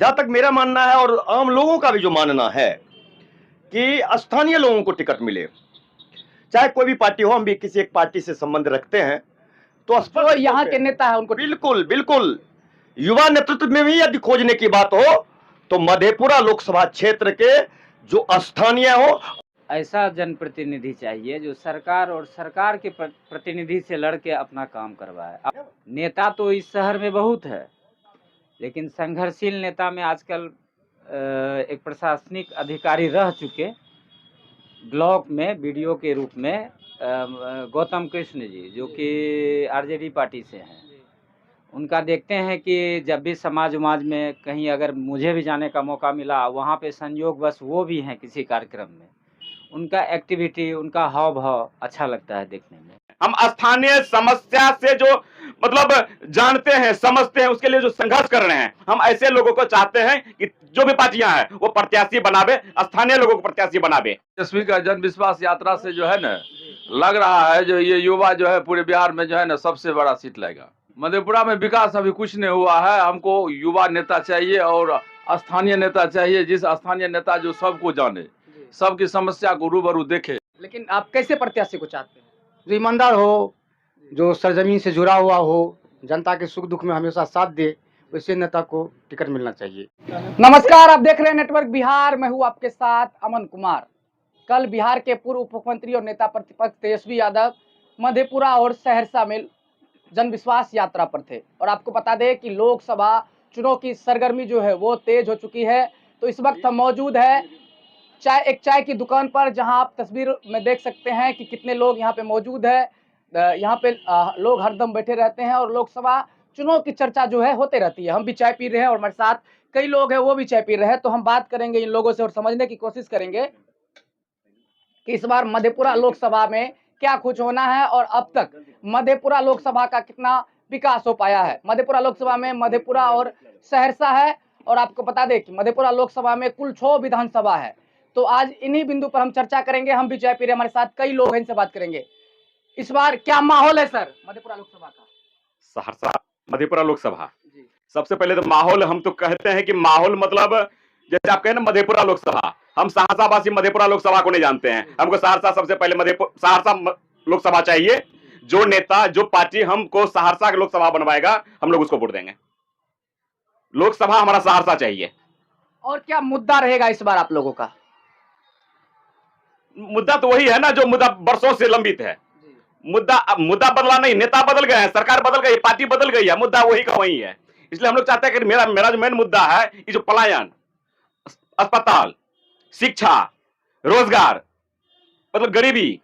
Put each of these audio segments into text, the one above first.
जहां तक मेरा मानना है और आम लोगों का भी जो मानना है कि स्थानीय लोगों को टिकट मिले, चाहे कोई भी पार्टी हो। हम भी किसी एक पार्टी से संबंध रखते हैं, तो जो यहाँ के नेता है उनको बिल्कुल बिल्कुल युवा नेतृत्व में भी यदि खोजने की बात हो तो मधेपुरा लोकसभा क्षेत्र के जो स्थानीय हो, ऐसा जनप्रतिनिधि चाहिए जो सरकार और सरकार के प्रतिनिधि से लड़के अपना काम करवाए। अब नेता तो इस शहर में बहुत है, लेकिन संघर्षशील नेता में आजकल एक प्रशासनिक अधिकारी रह चुके ब्लॉक में बीडीओ के रूप में गौतम कृष्ण जी, जो कि आरजेडी पार्टी से हैं। उनका देखते हैं कि जब भी समाज में कहीं अगर मुझे भी जाने का मौका मिला, वहाँ पे संयोग बस वो भी हैं किसी कार्यक्रम में, उनका एक्टिविटी, उनका हाव भाव अच्छा लगता है देखने में। हम स्थानीय समस्या से जो मतलब जानते हैं, समझते हैं, उसके लिए जो संघर्ष कर रहे हैं, हम ऐसे लोगों को चाहते हैं कि जो भी पार्टियां हैं वो प्रत्याशी बनावे, स्थानीय लोगों को प्रत्याशी बनावे। तेजस्वी का जन विश्वास यात्रा से जो है ना, लग रहा है जो ये युवा जो है पूरे बिहार में जो है ना सबसे बड़ा सीट लेगा। मधेपुरा में विकास अभी कुछ नहीं हुआ है। हमको युवा नेता चाहिए और स्थानीय नेता चाहिए, जिस स्थानीय नेता जो सबको जाने, सबकी समस्या को रूबरू देखे। लेकिन आप कैसे प्रत्याशी को चाहते हैं? जो ईमानदार हो, जो सरजमीन से जुड़ा हुआ हो, जनता के सुख दुख में हमेशा साथ दे, वैसे नेता को टिकट मिलना चाहिए। नमस्कार, आप देख रहे हैं नेटवर्क बिहार। मैं हूं आपके साथ अमन कुमार। कल बिहार के पूर्व उप मुख्यमंत्री और नेता प्रतिपक्ष तेजस्वी यादव मधेपुरा और सहरसा में जन विश्वास यात्रा पर थे। और आपको बता दें कि लोकसभा चुनाव की सरगर्मी जो है वो तेज हो चुकी है। तो इस वक्त हम मौजूद है चाय की दुकान पर, जहां आप तस्वीर में देख सकते हैं कि कितने लोग यहाँ पे मौजूद है। यहाँ पे लोग हरदम बैठे रहते हैं और लोकसभा चुनाव की चर्चा जो है होते रहती है। हम भी चाय पी रहे हैं और हमारे साथ कई लोग हैं, वो भी चाय पी रहे हैं। तो हम बात करेंगे इन लोगों से और समझने की कोशिश करेंगे कि इस बार मधेपुरा लोकसभा में क्या कुछ होना है और अब तक मधेपुरा लोकसभा का कितना विकास हो पाया है। मधेपुरा लोकसभा में मधेपुरा और सहरसा है और आपको बता दें कि मधेपुरा लोकसभा में कुल 6 विधानसभा है। तो आज इन्हीं बिंदु पर हम चर्चा करेंगे। हम भी चाय पी रहे हैं, हमारे साथ कई लोग हैं, इनसे बात करेंगे। इस बार क्या माहौल है सर मधेपुरा लोकसभा का? सहरसा मधेपुरा लोकसभा, सबसे पहले तो माहौल, हम तो कहते हैं कि माहौल मतलब जैसे आप कहें ना मधेपुरा लोकसभा, हम सहरसावासी मधेपुरा लोकसभा को नहीं जानते हैं। हमको सहरसा सबसे पहले सहरसा लोकसभा चाहिए। जो नेता, जो पार्टी हमको सहरसा लोकसभा बनवाएगा, हम लोग उसको वोट देंगे। लोकसभा हमारा सहरसा चाहिए। और क्या मुद्दा रहेगा इस बार आप लोगों का? मुद्दा तो वही है ना जो मुद्दा वर्षों से लंबित है। मुद्दा बदला नहीं, नेता बदल गए हैं, सरकार बदल गई, पार्टी बदल गई है, मुद्दा वही का वही है। इसलिए हम लोग चाहते हैं कि मेरा जो मेन मुद्दा है, ये जो पलायन, अस्पताल, शिक्षा, रोजगार, मतलब गरीबी,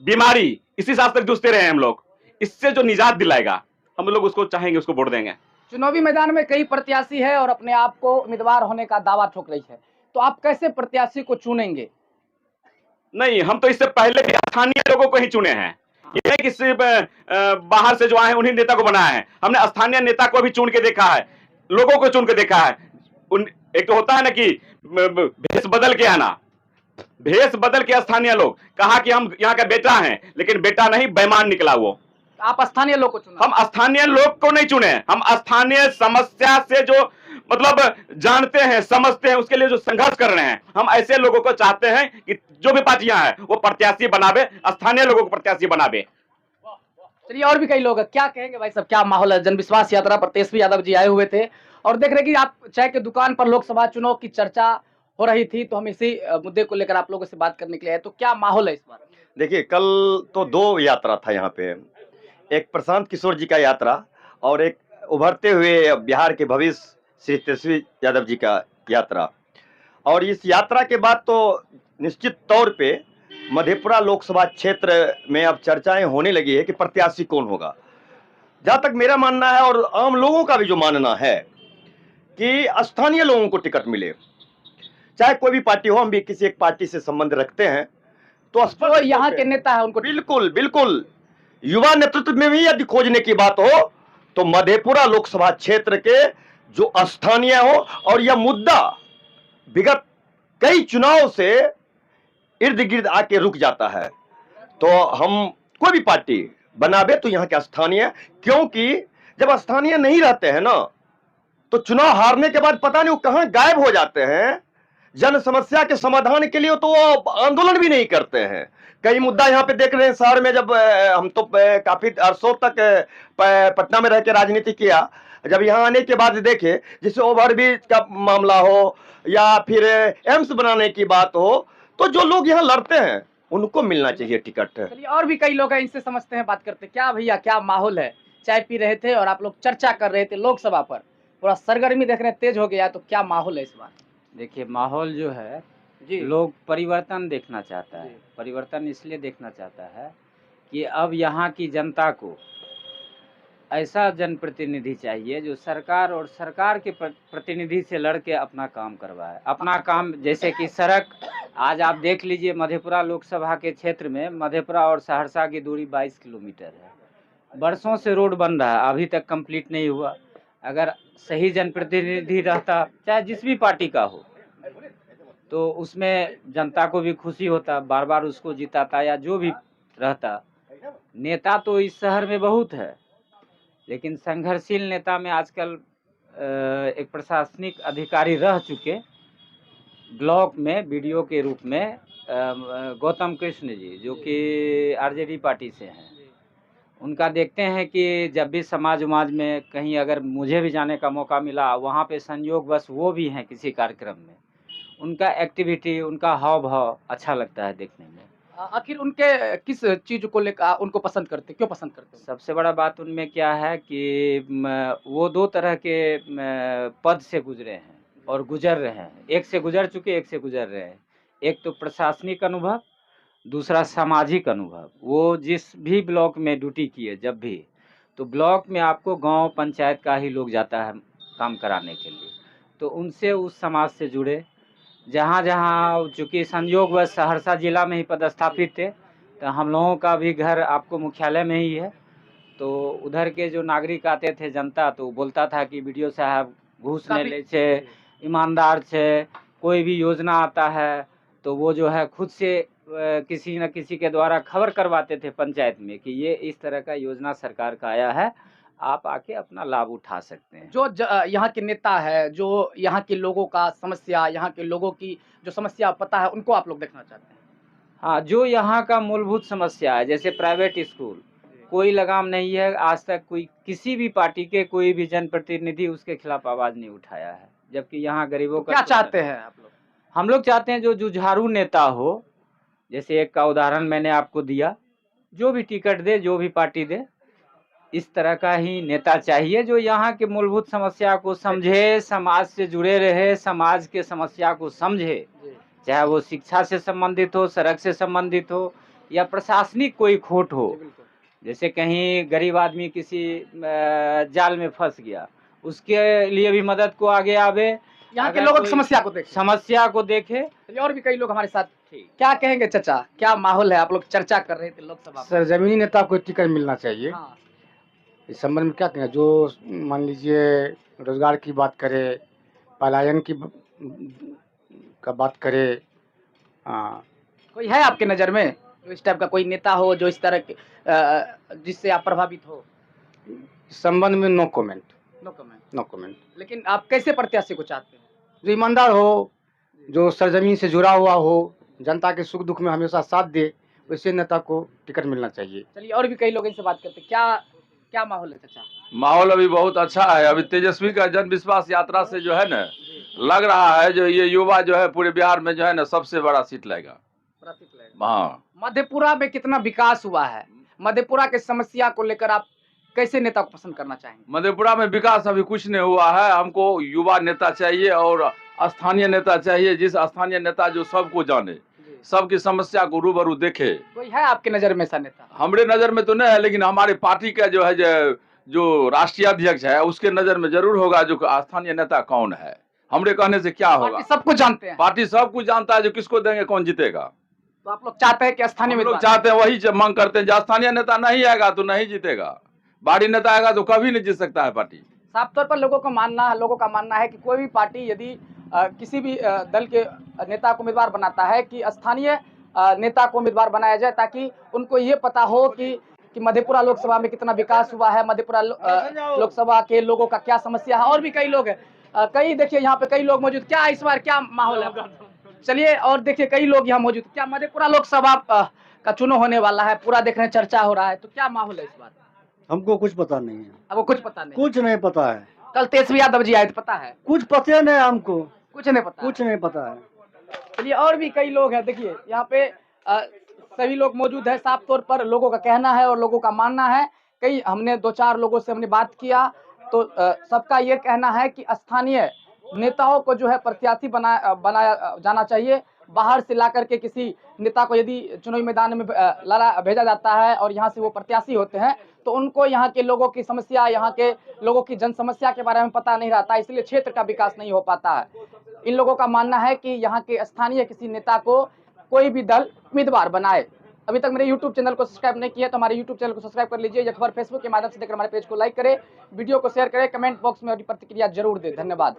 बीमारी, इसी साथ तक जूझते रहे हम लोग। इससे जो निजात दिलाएगा, हम लोग उसको चाहेंगे, उसको वोट देंगे। चुनावी मैदान में कई प्रत्याशी है और अपने आप को उम्मीदवार होने का दावा ठोक रही है। तो आप कैसे प्रत्याशी को चुनेंगे? नहीं, हम तो इससे पहले भी स्थानीय लोगों को ही चुने हैं। ये कि सिर्फ बाहर से जो आए उन्हीं नेता को बनाया है। हमने स्थानीय नेता को भी चुन के देखा है, लोगों को चुन के देखा है। एक तो होता है ना कि भेष बदल के आना, भेष बदल के स्थानीय लोग कहा कि हम यहाँ का बेटा हैं, लेकिन बेटा नहीं, बेईमान निकला वो। आप स्थानीय लोग को चुना? हम स्थानीय लोग को नहीं चुने, हम स्थानीय समस्या से जो मतलब जानते हैं, समझते हैं, उसके लिए जो संघर्ष कर रहे हैं, हम ऐसे लोगों को चाहते हैं कि जो भी पार्टियां हैं वो प्रत्याशी बनावे, स्थानीय लोगों को प्रत्याशी बनावे। चलिए, और भी कई लोग हैं, क्या कहेंगे भाई साहब, क्या माहौल है? जन विश्वास यात्रा पर तेजस्वी यादव जी आए हुए थे और देख रहे कि आप चाय की दुकान पर लोकसभा चुनाव की चर्चा हो रही थी, तो हम इसी मुद्दे को लेकर आप लोगों से बात करने के लिए आए। तो क्या माहौल है इस बार? देखिए, कल तो 2 यात्रा था यहाँ पे, एक प्रशांत किशोर जी का यात्रा और एक उभरते हुए बिहार के भविष्य श्री तेजस्वी यादव जी का यात्रा। और इस यात्रा के बाद तो निश्चित तौर पे मधेपुरा लोकसभा क्षेत्र में अब चर्चाएं होने लगी है कि प्रत्याशी कौन होगा। जहां तक मेरा मानना है और आम लोगों का भी जो मानना है कि स्थानीय लोगों को टिकट मिले, चाहे कोई भी पार्टी हो। हम भी किसी एक पार्टी से संबंध रखते हैं, तो जो यहाँ के नेता है उनको बिल्कुल बिल्कुल युवा नेतृत्व में भी यदि खोजने की बात हो तो मधेपुरा लोकसभा क्षेत्र के जो स्थानीय हो, और यह मुद्दा विगत कई चुनाव से इर्द गिर्द आके रुक जाता है। तो हम कोई भी पार्टी बनावे तो यहाँ के स्थानीय, क्योंकि जब स्थानीय नहीं रहते हैं ना तो चुनाव हारने के बाद पता नहीं वो कहां गायब हो जाते हैं। जन समस्या के समाधान के लिए तो वो आंदोलन भी नहीं करते हैं। कई मुद्दा यहाँ पे देख रहे हैं शहर में, जब हम तो काफी अरसों तक पटना में रह के राजनीति किया, जब यहाँ आने के बाद देखे जैसे ओवरब्रिज का मामला हो या फिर एम्स बनाने की बात हो, तो जो लोग यहाँ लड़ते हैं उनको मिलना चाहिए टिकट। चलिए, और भी कई लोग हैं, इनसे समझते हैं, बात करते हैं। क्या भैया, क्या माहौल है? चाय पी रहे थे और आप लोग चर्चा कर रहे थे लोकसभा पर, पूरा सरगर्मी देख रहे हैं तेज हो गया, तो क्या माहौल है इस बार? देखिए, माहौल जो है, जी, लोग परिवर्तन देखना चाहता है। जी। परिवर्तन इसलिए देखना चाहता है कि अब यहाँ की जनता को ऐसा जनप्रतिनिधि चाहिए जो सरकार और सरकार के प्रतिनिधि से लड़ के अपना काम करवाए। अपना काम, जैसे कि सड़क, आज आप देख लीजिए मधेपुरा लोकसभा के क्षेत्र में मधेपुरा और सहरसा की दूरी 22 किलोमीटर है। बरसों से रोड बन रहा है, अभी तक कंप्लीट नहीं हुआ। अगर सही जनप्रतिनिधि रहता, चाहे जिस भी पार्टी का हो, तो उसमें जनता को भी खुशी होता, बार बार उसको जिताता, या जो भी रहता। नेता तो इस शहर में बहुत है, लेकिन संघर्षशील नेता में आजकल एक प्रशासनिक अधिकारी रह चुके ब्लॉक में बीडीओ के रूप में गौतम कृष्ण जी, जो कि आरजेडी पार्टी से हैं। उनका देखते हैं कि जब भी समाज में कहीं अगर मुझे भी जाने का मौका मिला, वहाँ पे संयोग बस वो भी हैं किसी कार्यक्रम में, उनका एक्टिविटी, उनका हाव भाव अच्छा लगता है देखने में। आखिर उनके किस चीज को लेकर उनको पसंद करते, क्यों पसंद करते हैं? सबसे बड़ा बात उनमें क्या है कि वो दो तरह के पद से गुजरे हैं और गुजर रहे हैं। एक से गुजर चुके, एक से गुजर रहे हैं। एक तो प्रशासनिक अनुभव, दूसरा सामाजिक अनुभव। वो जिस भी ब्लॉक में ड्यूटी किए जब भी, तो ब्लॉक में आपको गांव पंचायत का ही लोग जाता है काम कराने के लिए, तो उनसे उस समाज से जुड़े। जहाँ जहाँ चूँकि संयोग बस सहरसा जिला में ही पदस्थापित थे, तो हम लोगों का भी घर आपको मुख्यालय में ही है। तो उधर के जो नागरिक आते थे, जनता, तो बोलता था कि बीडीओ साहब घूस नहीं ले छे, ईमानदार छे, कोई भी योजना आता है तो वो जो है खुद से किसी न किसी के द्वारा खबर करवाते थे पंचायत में कि ये इस तरह का योजना सरकार का आया है, आप आके अपना लाभ उठा सकते हैं। जो यहाँ के नेता है, जो यहाँ के लोगों का समस्या, यहाँ के लोगों की जो समस्या पता है, उनको आप लोग देखना चाहते हैं? हाँ, जो यहाँ का मूलभूत समस्या है, जैसे प्राइवेट स्कूल, कोई लगाम नहीं है। आज तक कोई किसी भी पार्टी के कोई भी जनप्रतिनिधि उसके खिलाफ आवाज़ नहीं उठाया है, जबकि यहाँ गरीबों का क्या चाहते हैं आप लोग? हम लोग चाहते हैं जो जुझारू नेता हो, जैसे एक का उदाहरण मैंने आपको दिया, जो भी टिकट दे, जो भी पार्टी दे, इस तरह का ही नेता चाहिए जो यहाँ के मूलभूत समस्या को समझे, समाज से जुड़े रहे, समाज के समस्या को समझे, चाहे वो शिक्षा से संबंधित हो, सड़क से संबंधित हो, या प्रशासनिक कोई खोट हो। जैसे कहीं गरीब आदमी किसी जाल में फंस गया, उसके लिए भी मदद को आगे आवे, यहाँ के लोगों की समस्या को देखे। चलिए, और भी कई लोग हमारे साथ। क्या कहेंगे चाचा, क्या माहौल है? आप लोग चर्चा कर रहे थे लोकसभा सर, जमीनी नेता को टिकट मिलना चाहिए। हाँ। इस संबंध में क्या कहें? जो मान लीजिए रोजगार की बात करे, पलायन की का बात करे, कोई है आपके नज़र में जो इस टाइप का कोई नेता हो, जो इस तरह के जिससे आप प्रभावित हो? इस संबंध में no comment. No comment. No comment. लेकिन आप कैसे प्रत्याशी को चाहते हैं? जो ईमानदार हो, जो सरजमीन से जुड़ा हुआ हो, जनता के सुख दुख में हमेशा साथ दे, वैसे नेता को टिकट मिलना चाहिए। चलिए, और भी कई लोग इनसे बात करते हैं। क्या माहौल है चाचा? माहौल अभी बहुत अच्छा है। अभी तेजस्वी का जन विश्वास यात्रा से जो है ना, लग रहा है जो ये युवा जो है पूरे बिहार में जो है ना सबसे बड़ा सीट लेगा। हाँ, मधेपुरा में कितना विकास हुआ है? मधेपुरा के समस्या को लेकर आप कैसे नेता को पसंद करना चाहेंगे? मधेपुरा में विकास अभी कुछ नहीं हुआ है। हमको युवा नेता चाहिए और स्थानीय नेता चाहिए, जिस स्थानीय नेता जो सबको जाने, सबकी समस्या को रूबरू देखे। कोई है आपके नजर में ऐसा नेता? हमारे नजर में तो नहीं है, लेकिन हमारे पार्टी का जो है जो राष्ट्रीय अध्यक्ष है उसके नजर में जरूर होगा जो स्थानीय नेता कौन है। हमरे कहने से क्या होगा? सब कुछ जानते हैं। पार्टी सब कुछ जानता है, जो किसको देंगे कौन जीतेगा। तो आप लोग चाहते हैं कि स्थानीय लोग चाहते हैं, वही मांग करते हैं। जो स्थानीय नेता नहीं आएगा तो नहीं जीतेगा, बाहरी नेता आएगा तो कभी नहीं जीत सकता है पार्टी। साफ तौर पर लोगों का मानना है कि कोई भी पार्टी यदि किसी भी दल के नेता को उम्मीदवार बनाता है कि स्थानीय नेता को उम्मीदवार बनाया जाए, ताकि उनको ये पता हो कि कि मधेपुरा लोकसभा में कितना विकास हुआ है, मधेपुरा लोकसभा के लोगों का क्या समस्या है, और भी कई लोग हैं, कई देखिए यहाँ पे कई लोग मौजूद। क्या इस बार क्या माहौल है? चलिए और देखिए कई लोग यहाँ मौजूद। क्या मधेपुरा लोकसभा का चुनाव होने वाला है, पूरा देख रहे हैं, चर्चा हो रहा है, तो क्या माहौल है इस बार? हमको कुछ पता नहीं है, अब वो कुछ पता नहीं, कुछ नहीं पता है, कल तेजस्वी यादव जी आए थे, पता है? कुछ पता नहीं हमको, कुछ नहीं पता, कुछ नहीं पता है। चलिए और भी कई लोग हैं, देखिए यहाँ पे सभी लोग मौजूद है। साफ तौर पर लोगों का कहना है और लोगों का मानना है, कई हमने 2-4 लोगों से हमने बात किया तो सबका ये कहना है कि स्थानीय नेताओं को जो है प्रत्याशी बनाया जाना चाहिए। बाहर से ला करके किसी नेता को यदि चुनावी मैदान में भेजा जाता है और यहाँ से वो प्रत्याशी होते हैं तो उनको यहाँ के लोगों की समस्या, यहाँ के लोगों की जन समस्या के बारे में पता नहीं रहता, इसलिए क्षेत्र का विकास नहीं हो पाता है। इन लोगों का मानना है कि यहाँ के स्थानीय किसी नेता को कोई भी दल उम्मीदवार बनाए। अभी तक मेरे YouTube चैनल को सब्सक्राइब नहीं किया तो हमारे YouTube चैनल को सब्सक्राइब कर लीजिए। यह खबर फेसबुक के माध्यम से देखकर हमारे पेज को लाइक करें, वीडियो को शेयर करें, कमेंट बॉक्स में अपनी प्रतिक्रिया जरूर दें। धन्यवाद।